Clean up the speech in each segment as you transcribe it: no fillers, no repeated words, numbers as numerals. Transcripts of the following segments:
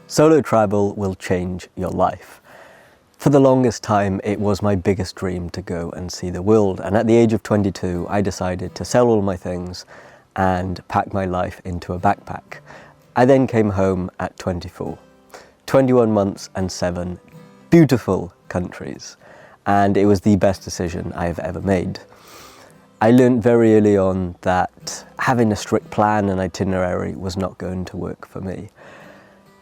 Solo travel will change your life. For the longest time, it was my biggest dream to go and see the world. And at the age of 22, I decided to sell all my things and pack my life into a backpack. I then came home at 24. 21 months and 7 beautiful countries. And it was the best decision I have ever made. I learned very early on that having a strict plan and itinerary was not going to work for me.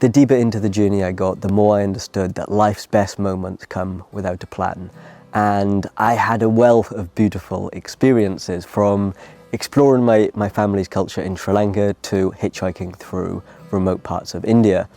The deeper into the journey I got, the more I understood that life's best moments come without a plan. And I had a wealth of beautiful experiences, from exploring my family's culture in Sri Lanka to hitchhiking through remote parts of India.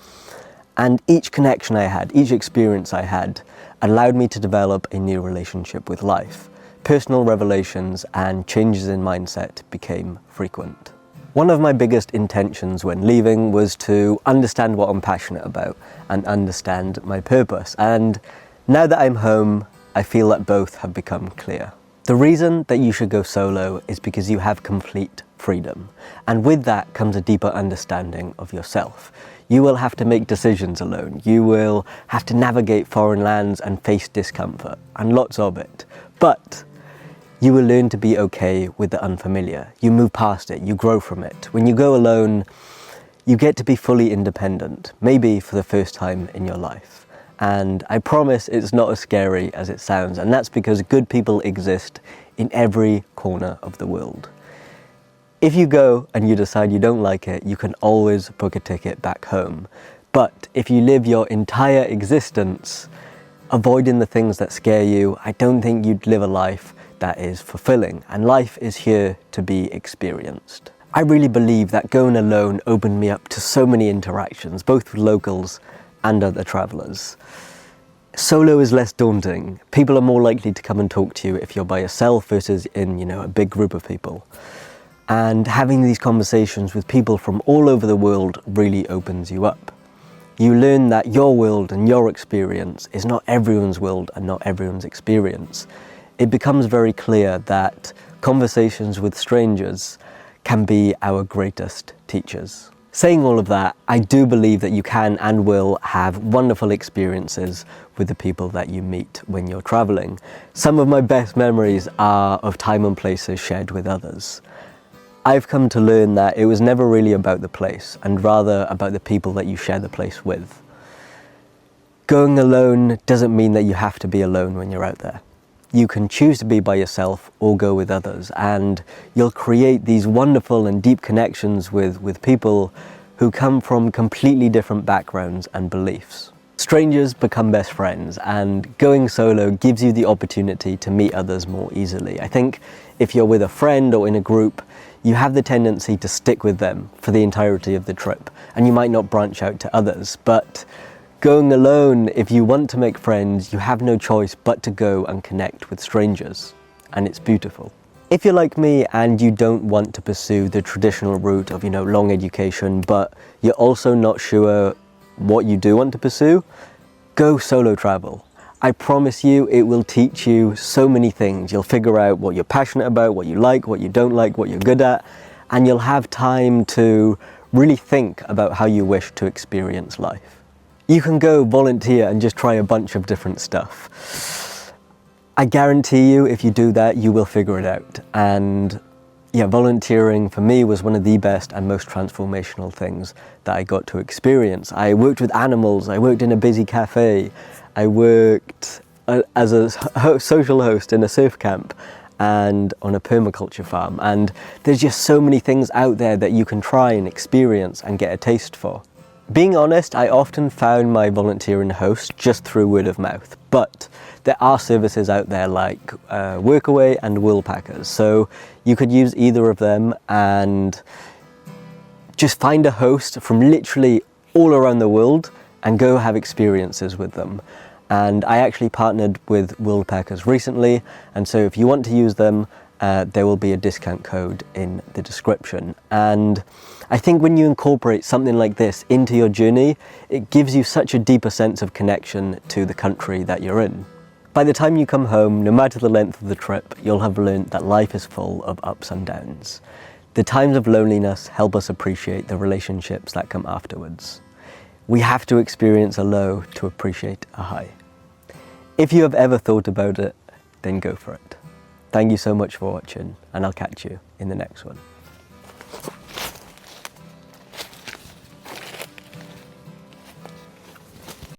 And each connection I had, each experience I had, allowed me to develop a new relationship with life. Personal revelations and changes in mindset became frequent. One of my biggest intentions when leaving was to understand what I'm passionate about and understand my purpose. And now that I'm home, I feel that both have become clear. The reason that you should go solo is because you have complete freedom. And with that comes a deeper understanding of yourself. You will have to make decisions alone. You will have to navigate foreign lands and face discomfort, and lots of it. But you will learn to be okay with the unfamiliar. You move past it, you grow from it. When you go alone, you get to be fully independent, maybe for the first time in your life. And I promise it's not as scary as it sounds, and that's because good people exist in every corner of the world. If you go and you decide you don't like it, you can always book a ticket back home. But if you live your entire existence avoiding the things that scare you, I don't think you'd live a life that is fulfilling, and life is here to be experienced. I really believe that going alone opened me up to so many interactions, both with locals and other travelers. Solo is less daunting. People are more likely to come and talk to you if you're by yourself versus in, a big group of people. And having these conversations with people from all over the world really opens you up. You learn that your world and your experience is not everyone's world and not everyone's experience. It becomes very clear that conversations with strangers can be our greatest teachers. Saying all of that, I do believe that you can and will have wonderful experiences with the people that you meet when you're traveling. Some of my best memories are of time and places shared with others. I've come to learn that it was never really about the place, and rather about the people that you share the place with. Going alone doesn't mean that you have to be alone when you're out there. You can choose to be by yourself or go with others, and you'll create these wonderful and deep connections with people who come from completely different backgrounds and beliefs. Strangers become best friends, and going solo gives you the opportunity to meet others more easily. I think if you're with a friend or in a group, you have the tendency to stick with them for the entirety of the trip, and you might not branch out to others. But going alone, if you want to make friends, you have no choice but to go and connect with strangers, and it's beautiful. If you're like me and you don't want to pursue the traditional route of, long education, but you're also not sure what you do want to pursue, go solo travel. I promise you it will teach you so many things. You'll figure out what you're passionate about, what you like, what you don't like, what you're good at, and you'll have time to really think about how you wish to experience life. You can go volunteer and just try a bunch of different stuff. I guarantee you, if you do that, you will figure it out. And volunteering for me was one of the best and most transformational things that I got to experience. I worked with animals, I worked in a busy cafe, I worked as a social host in a surf camp and on a permaculture farm. And there's just so many things out there that you can try and experience and get a taste for. Being honest, I often found my volunteering host just through word of mouth, but there are services out there like Workaway and Worldpackers, so you could use either of them and just find a host from literally all around the world and go have experiences with them. And I actually partnered with Worldpackers recently, and so if you want to use them, there will be a discount code in the description. And I think when you incorporate something like this into your journey, it gives you such a deeper sense of connection to the country that you're in. By the time you come home, no matter the length of the trip, you'll have learned that life is full of ups and downs. The times of loneliness help us appreciate the relationships that come afterwards. We have to experience a low to appreciate a high. If you have ever thought about it, then go for it. Thank you so much for watching, and I'll catch you in the next one.